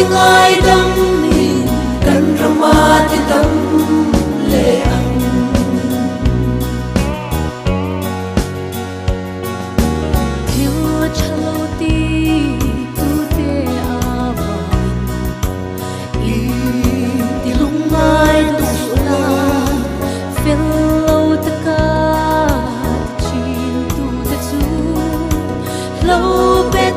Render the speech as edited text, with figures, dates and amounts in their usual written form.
tiếng ai đâm hình cần rama thì tâm lệ anh thiếu chalo ti tu te avan y ti lung mai tu sula fellow taka chin tu te chu lo bet